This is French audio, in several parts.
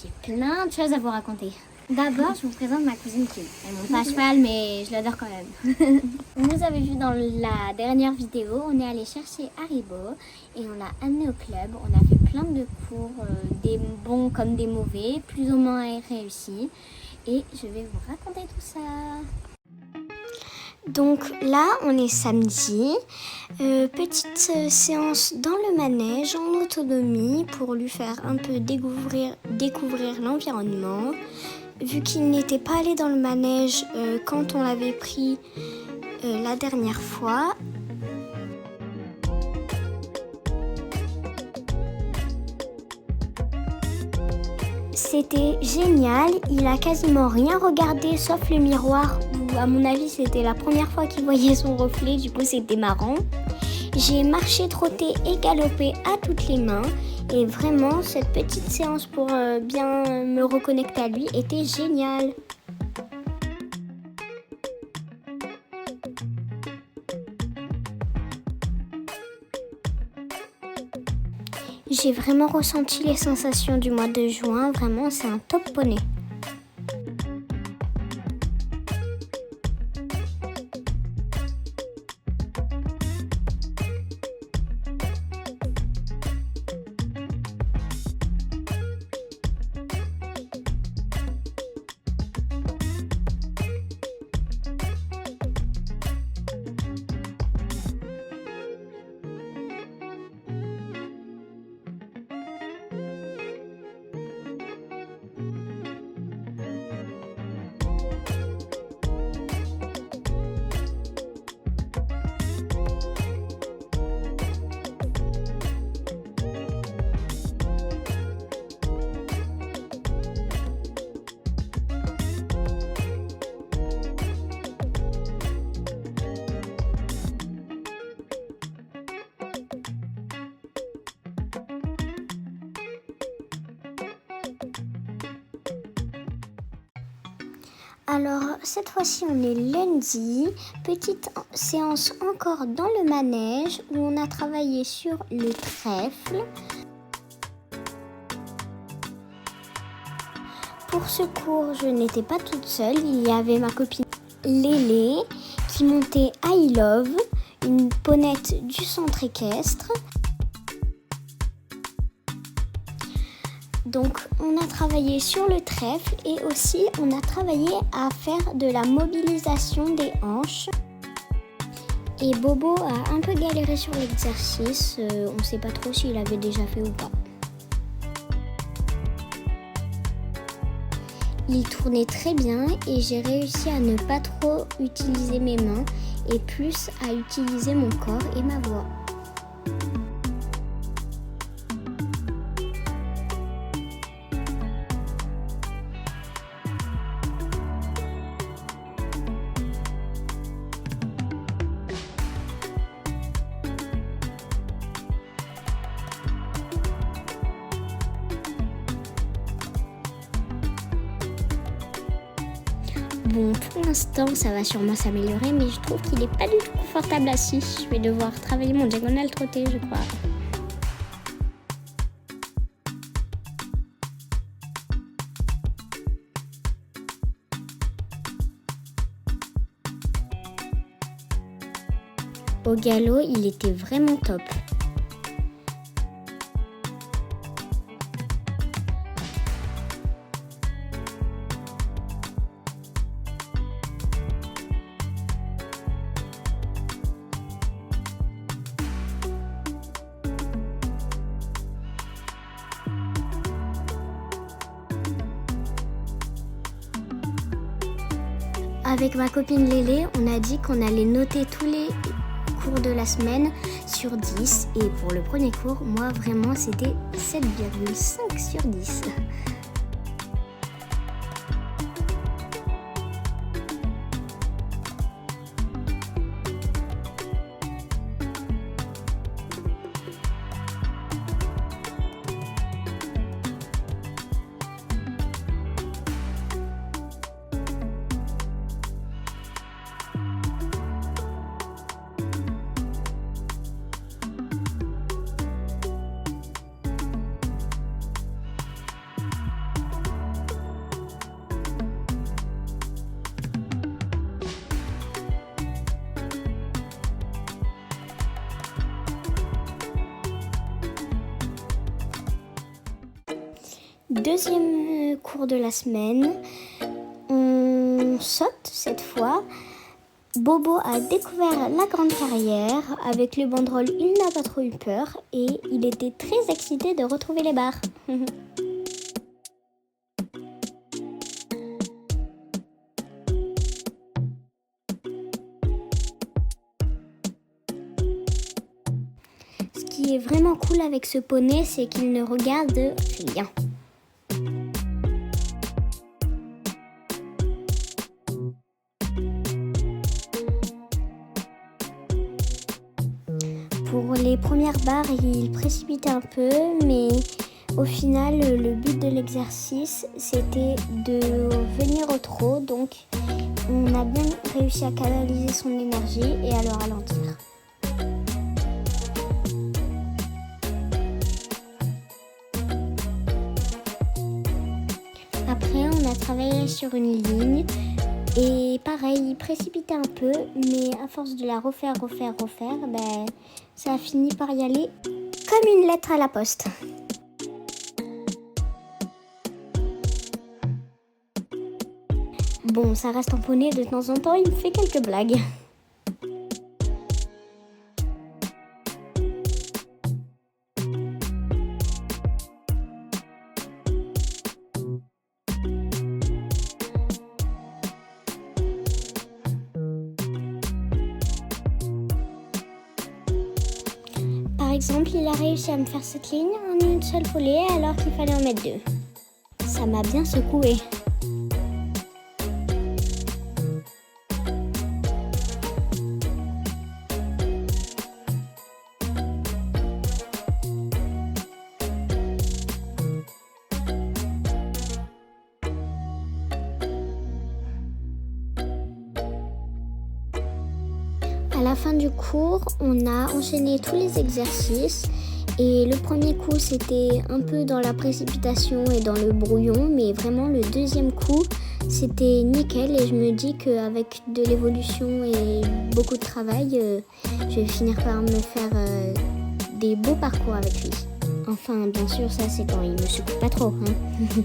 j'ai plein de choses à vous raconter. D'abord, je vous présente ma cousine Kim. Elle monte pas à cheval, mais je l'adore quand même. Vous avez vu dans la dernière vidéo, on est allé chercher Haribo et on l'a amené au club. On a fait plein de cours, des bons comme des mauvais, plus ou moins réussis. Et je vais vous raconter tout ça. Donc là, on est samedi. Petite séance dans le manège en autonomie pour lui faire un peu découvrir l'environnement. Vu qu'il n'était pas allé dans le manège quand on l'avait pris la dernière fois. C'était génial, il a quasiment rien regardé sauf le miroir où à mon avis c'était la première fois qu'il voyait son reflet, du coup c'était marrant. J'ai marché, trotté et galopé à toutes les mains et vraiment cette petite séance pour bien me reconnecter à lui était géniale. J'ai vraiment ressenti les sensations du mois de juin, vraiment c'est un top poney. Alors cette fois-ci on est lundi, petite séance encore dans le manège où on a travaillé sur le trèfle. Pour ce cours je n'étais pas toute seule, il y avait ma copine Lélé qui montait I Love, une ponette du centre équestre. Donc on a travaillé sur le trèfle et aussi on a travaillé à faire de la mobilisation des hanches. Et Bobo a un peu galéré sur l'exercice, on ne sait pas trop s'il avait déjà fait ou pas. Il tournait très bien et j'ai réussi à ne pas trop utiliser mes mains et plus à utiliser mon corps et ma voix. Bon, pour l'instant, ça va sûrement s'améliorer, mais je trouve qu'il n'est pas du tout confortable assis. Je vais devoir travailler mon diagonale trotté, je crois. Au galop, il était vraiment top. Avec ma copine Lélé, on a dit qu'on allait noter tous les cours de la semaine sur 10. Et pour le premier cours, moi vraiment c'était 7,5 sur 10. Deuxième cours de la semaine, on saute cette fois. Bobo a découvert la grande carrière. Avec les banderoles, il n'a pas trop eu peur et il était très excité de retrouver les barres. Ce qui est vraiment cool avec ce poney, c'est qu'il ne regarde rien. Pour les premières barres, il précipitait un peu, mais au final, le but de l'exercice, c'était de venir au trot. Donc, on a bien réussi à canaliser son énergie et à le ralentir. Après, on a travaillé sur une ligne. Et pareil, il précipitait un peu, mais à force de la refaire, ça a fini par y aller comme une lettre à la poste. Bon, ça reste un poney, de temps en temps, il me fait quelques blagues. Par exemple, il a réussi à me faire cette ligne en une seule volée alors qu'il fallait en mettre deux. Ça m'a bien secoué. À la fin du cours, on a enchaîné tous les exercices et le premier coup c'était un peu dans la précipitation et dans le brouillon, mais vraiment le deuxième coup c'était nickel et je me dis qu'avec de l'évolution et beaucoup de travail, je vais finir par me faire des beaux parcours avec lui. Enfin, bien sûr, ça c'est quand il me secoue pas trop, hein.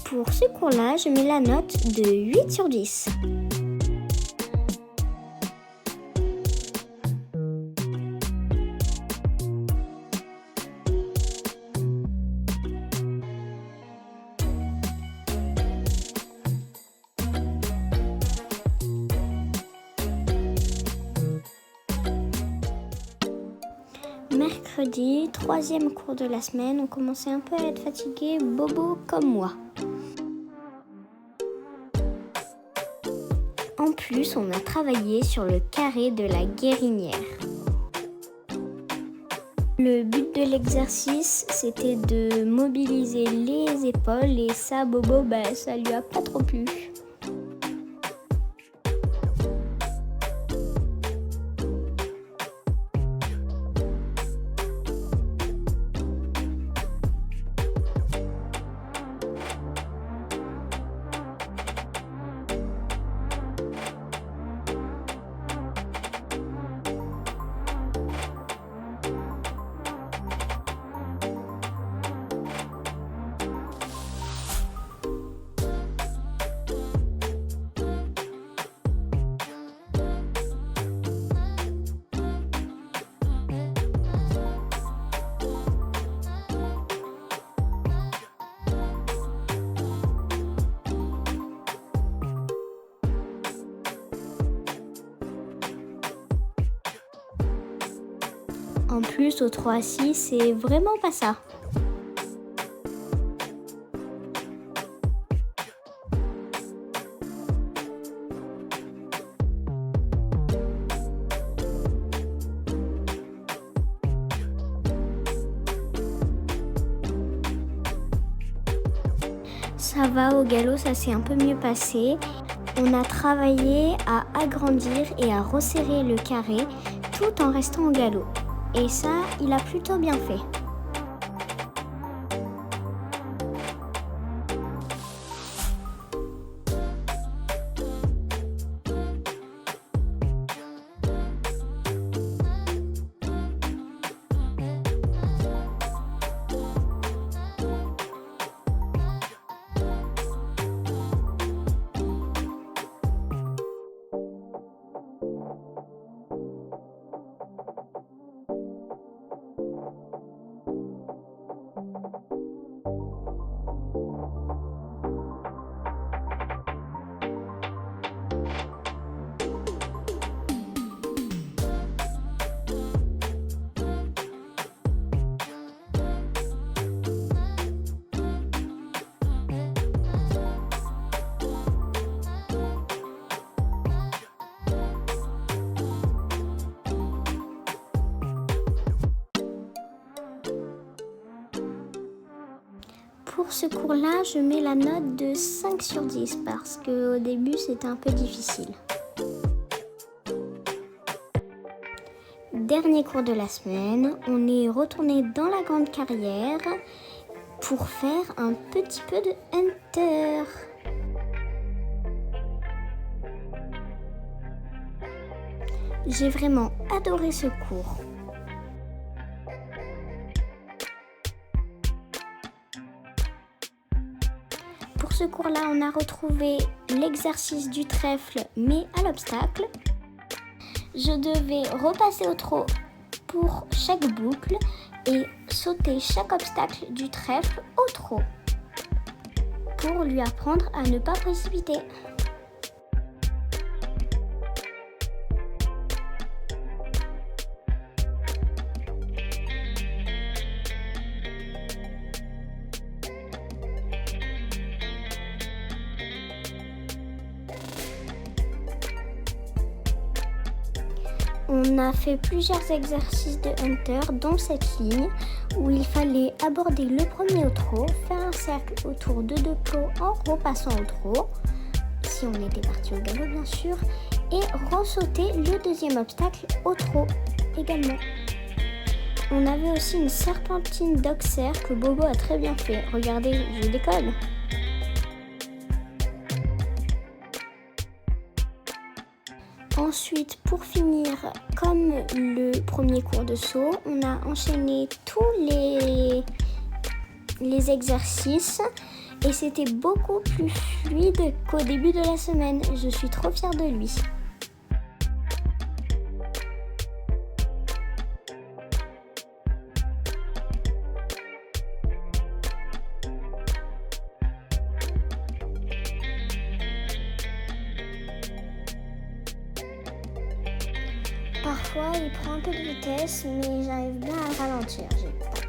Pour ce cours-là, je mets la note de 8 sur 10. Mercredi, troisième cours de la semaine, on commençait un peu à être fatigué, Bobo comme moi. En plus, on a travaillé sur le carré de la guérinière. Le but de l'exercice, c'était de mobiliser les épaules et ça, Bobo, ça lui a pas trop plu. En plus, au 3 à 6, c'est vraiment pas ça. Ça va, au galop, ça s'est un peu mieux passé. On a travaillé à agrandir et à resserrer le carré tout en restant au galop. Et ça, il a plutôt bien fait. Pour ce cours-là, je mets la note de 5 sur 10 parce qu'au début, c'était un peu difficile. Dernier cours de la semaine, on est retourné dans la grande carrière pour faire un petit peu de Hunter. J'ai vraiment adoré ce cours. Pour ce cours-là, on a retrouvé l'exercice du trèfle, mais à l'obstacle. Je devais repasser au trot pour chaque boucle et sauter chaque obstacle du trèfle au trot pour lui apprendre à ne pas précipiter. On a fait plusieurs exercices de Hunter dans cette ligne où il fallait aborder le premier au trot, faire un cercle autour de 2 plots en repassant au trot, si on était parti au galop bien sûr, et ressauter le deuxième obstacle au trot également. On avait aussi une serpentine d'Auxerre que Bobo a très bien fait. Regardez, je décolle. Ensuite, pour finir, comme le premier cours de saut, on a enchaîné tous les exercices et c'était beaucoup plus fluide qu'au début de la semaine. Je suis trop fière de lui. Parfois, il prend un peu de vitesse, mais j'arrive bien à le ralentir. J'ai pas peur.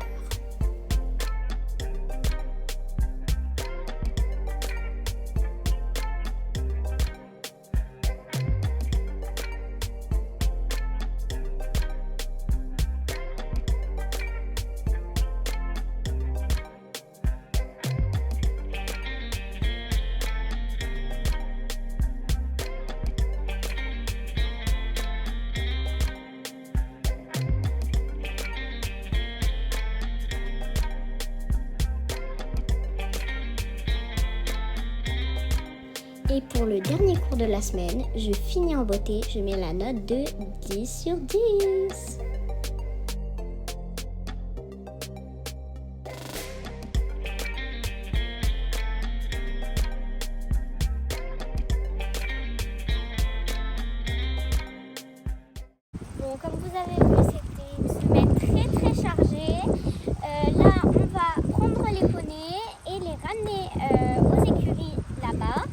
Et pour le dernier cours de la semaine, je finis en beauté, je mets la note de 10 sur 10. Bon, comme vous avez vu, c'était une semaine très chargée. Là, on va prendre les poneys et les ramener aux écuries là-bas.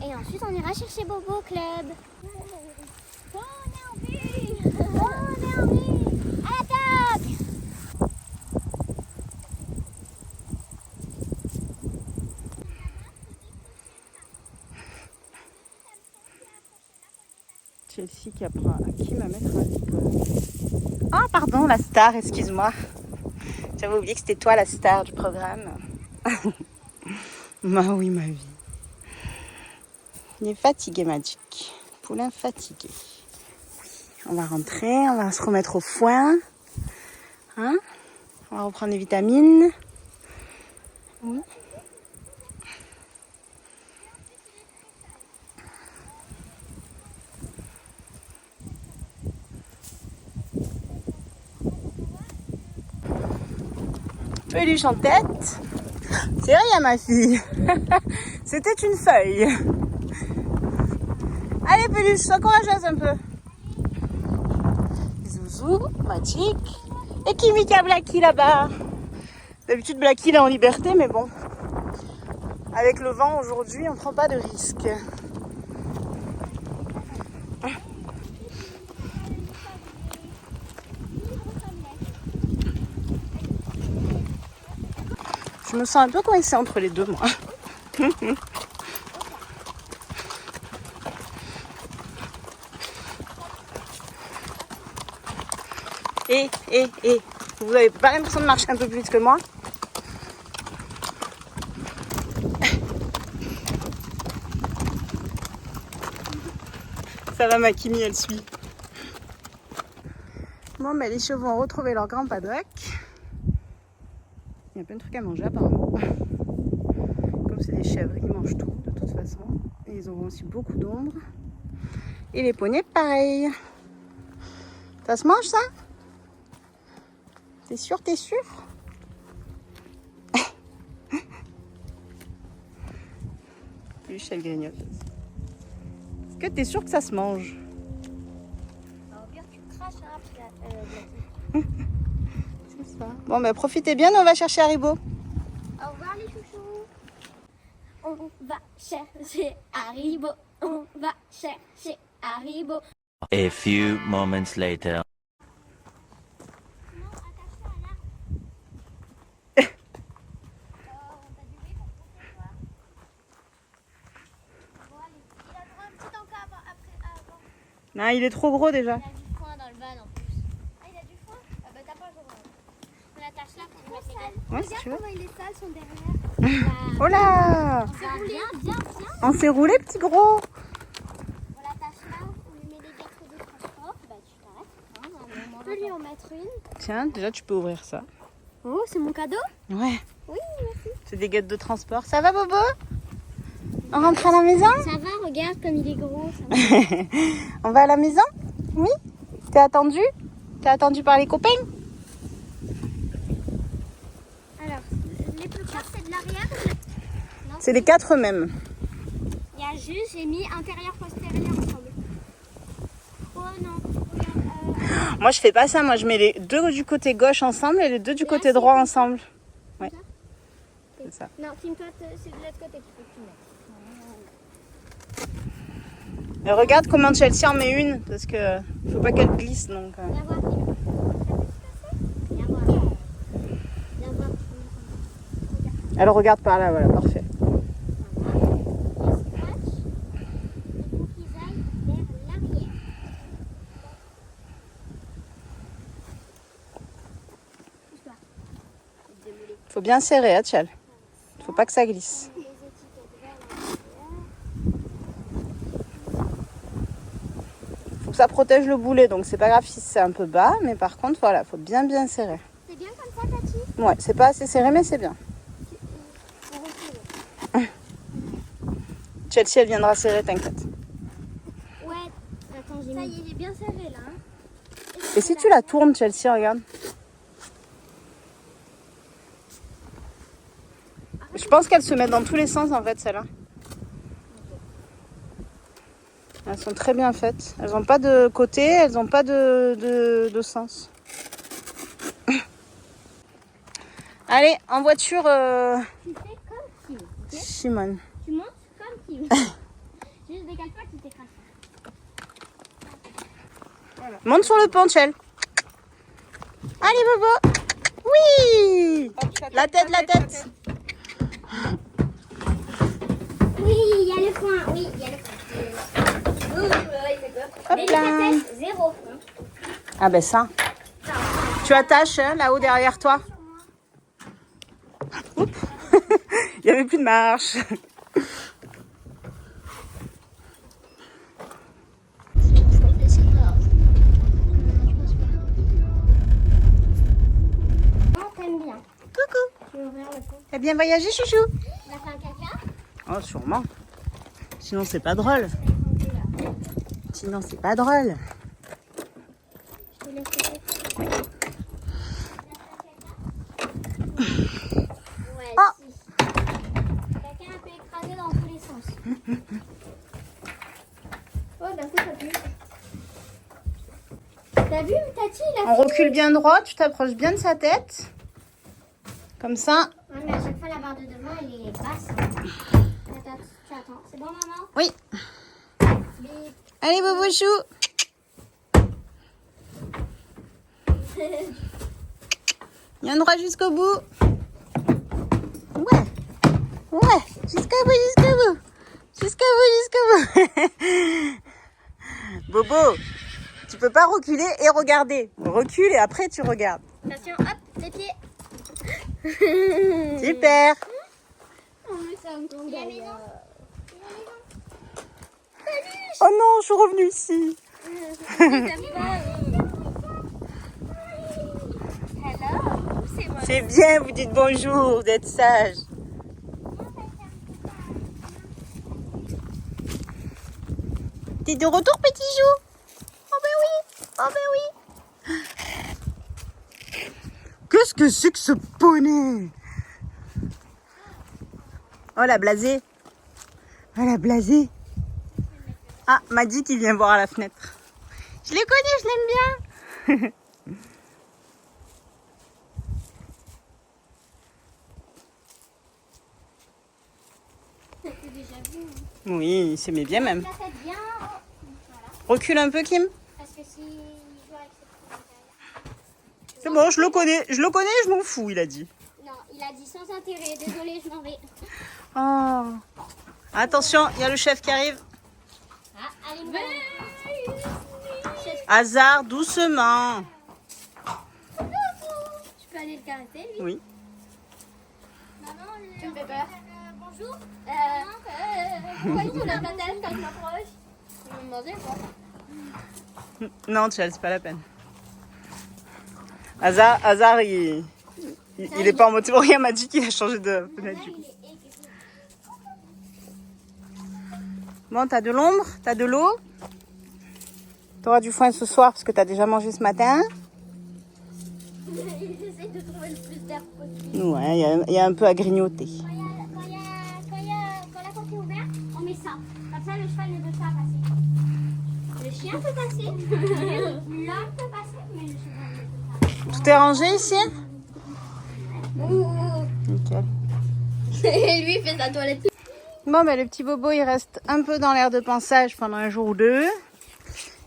Et ensuite, on ira chercher Bobo au club. On est en ville. À la table. Chelsea qui apprend à qui ma mettre à l'école. Ah pardon, la star, excuse-moi. J'avais oublié que c'était toi la star du programme. Bah oui, ma vie. Il est fatigué, Magic. Poulain fatigué. On va rentrer, on va se remettre au foin. Hein? On va reprendre les vitamines. Oui. Peluche en tête. C'est rien, ma fille. C'était une feuille. Allez, Peluche, sois courageuse un peu. Zouzou, Magic. Et Kimika Blacky là-bas. D'habitude, Blacky il est en liberté, mais bon. Avec le vent aujourd'hui, on ne prend pas de risque. Je me sens un peu coincée entre les deux, moi. Vous n'avez pas l'impression de marcher un peu plus vite que moi? Ça va, ma Kimi, elle suit. Bon, mais les chevaux ont retrouvé leur grand paddock. Il y a plein de trucs à manger, apparemment. Comme c'est des chèvres, ils mangent tout, de toute façon. Et ils auront aussi beaucoup d'ombre. Et les poneys, pareil. Ça se mange, ça? T'es sûr, t'es sûr? Peluche, elle grignote. Est-ce que t'es sûr que ça se mange? Alors, bien, tu craches, C'est ça. Bon, bah profitez bien, nous on va chercher Haribo. Au revoir, les chouchous. On va chercher Haribo. On va chercher Haribo. A few moments later. Non, il est trop gros déjà. Il a du foin dans le van en plus. Ah, il a du foin? Ah bah t'as pas le droit. On l'attache là pour lui mettre les gants. Ouais, si tu veux. Comment il est sale son derrière. Oh là! On s'est roulé. Viens. On s'est roulé, petit gros. On l'attache là, on lui met les gâteaux de transport. Bah tu t'arrêtes. Hein, on peut lui en mettre une. Tiens, déjà tu peux ouvrir ça. Oh, c'est mon cadeau? Ouais. Oui, merci. C'est des gâteaux de transport. Ça va, Bobo? On rentre à la maison? Ça va, regarde comme il est gros. Ça va. On va à la maison? Oui? T'es attendu? T'es attendu par les copains? Alors, les plus forts, c'est de l'arrière. Non, C'est les 4 mêmes. il y a juste, j'ai mis intérieur-postérieur ensemble. Oh non, regarde. Moi, je fais pas ça. Moi, je mets les 2 du côté gauche ensemble et les 2 du côté droit ensemble. Ouais. C'est ça. Non, filme-toi, c'est de l'autre côté qu'il faut que tu mettes. Et regarde comment Chelsea en met une, parce que faut pas qu'elle glisse donc. Viens voir, Tim. Viens voir. Viens voir. Elle regarde par là, voilà, parfait. Les scratchs, il faut qu'ils aillent vers l'arrière. Pousse-toi. Faut bien serrer, hein, Tchal. Faut pas que ça glisse. Les étiquettes vers l'arrière. Faut que ça protège le boulet, donc c'est pas grave si c'est un peu bas, mais par contre, voilà, faut bien serrer. C'est bien comme ça, Tati? Ouais, c'est pas assez serré, mais c'est bien. On retire. Chelsea, elle viendra serrer, t'inquiète. Ouais. Attends, ça y est, il est bien serré là. Hein. Et si tu la tournes, Chelsea, regarde. Je pense qu'elles se mettent dans tous les sens, en fait, celles-là. Elles sont très bien faites. Elles n'ont pas de côté, elles n'ont pas de sens. Allez, en voiture, Tu fais comme Tim, ok? Shimon. Tu montes comme Tim. Juste décale-toi qui t'écrase. Monte sur le pont, Chel. Allez, Bobo. Oui. La tête. Oui, il y a le point. Oui, il y a le point. Hop là. Zéro. Ah ben ça. Tu attaches hein, là-haut derrière toi. Oups. Il n'y avait plus de marche. T'aimes bien. Coucou. Tu veux ouvrir le pot? T'as bien voyagé, chouchou? On a fait un caca? Oh, sûrement. Sinon, c'est pas drôle. Sinon, c'est pas drôle. Je te laisse le pot. Ouais, Oh. si. Caca un peu écrasé dans tous les sens. Oh, d'un coup, ça pue. T'as vu, Tati, il a On recule bien droit, tu t'approches bien de sa tête. Comme ça. Ouais, mais à chaque fois, la barre de devant, elle est basse. Attends, tu attends. C'est bon, maman? Oui. Bip. Allez, Bobochou. Viens droit jusqu'au bout. Ouais. Ouais. Jusqu'au bout, jusqu'au bout. Jusqu'au bout, jusqu'au bout. Bobo, tu peux pas reculer et regarder. Recule et après tu regardes. Attention, hop, les pieds. Super. Oh, mais ça me tombe. Il y a maison. Oh non, je suis revenue ici. Hello, c'est moi. C'est bien, vous dites bonjour, d'être sage. T'es de retour, petit chou? Oh ben oui, oh ben oui. Qu'est-ce que c'est que ce poney? Oh la blasée. Oh la blasée. Ah, m'a dit qu'il vient voir à la fenêtre. Je le connais, je l'aime bien. C'est déjà vu. Oui, il s'aimait bien même. La tête bien. Voilà. Recule un peu, Kim. Parce que si je joue avec cette intérieur. C'est bon, je le connais, je m'en fous, il a dit. Non, il a dit sans intérêt. Désolée, je m'en vais. Oh. Attention, il y a le chef qui arrive. Ah, allez, me Hasard, doucement. Je peux aller le caresser, lui? Oui. Maman, tu me fais peur. Bonjour. Pourquoi il tourne la tête quand je m'approche? Tu veux me demander quoi? Non, Charles, c'est pas la peine. Hasard, il est pas en mode. Rien m'a dit qu'il a changé de fenêtre. Du coup. Bon, t'as de l'ombre, t'as de l'eau. T'auras du foin ce soir parce que t'as déjà mangé ce matin. J'essaie de trouver le plus d'air possible. Ouais, il y a un peu à grignoter. Quand la porte est ouverte, on met ça. Comme ça, le cheval ne peut pas passer. Le chien peut passer. L'homme peut passer, mais le cheval ne peut pas. Tout est rangé ici? Ouh. Nickel. Et lui, il fait sa toilette. Bon, ben le petit bobo, il reste un peu dans l'air de pensage pendant un jour ou deux.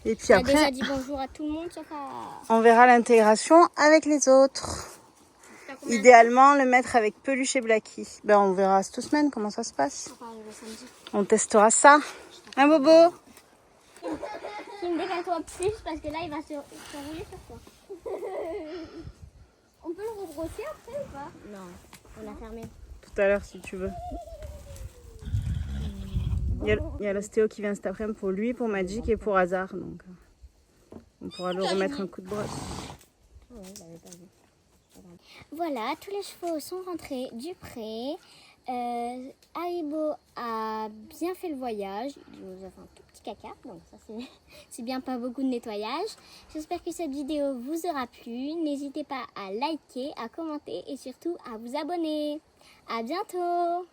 Et puis Tu as après, déjà dit bonjour à tout le monde, sauf à... on verra l'intégration avec les autres. Idéalement, le mettre avec Peluche et Blacky. Ben, on verra cette semaine comment ça se passe. Enfin, le samedi. On testera ça. Hein, Bobo? Tu me décale-toi plus parce que là, il va se rouler sur toi. On peut le rebrosser après ou pas? Non, on a fermé. Tout à l'heure, si tu veux. Il y a l'ostéo qui vient cet après-midi pour lui, pour Magic et pour Hasard. Donc, on pourra lui remettre un coup de brosse. Voilà, tous les chevaux sont rentrés du pré. Haribo a bien fait le voyage. Il nous a fait un tout petit caca, donc ça c'est bien pas beaucoup de nettoyage. J'espère que cette vidéo vous aura plu. N'hésitez pas à liker, à commenter et surtout à vous abonner. À bientôt!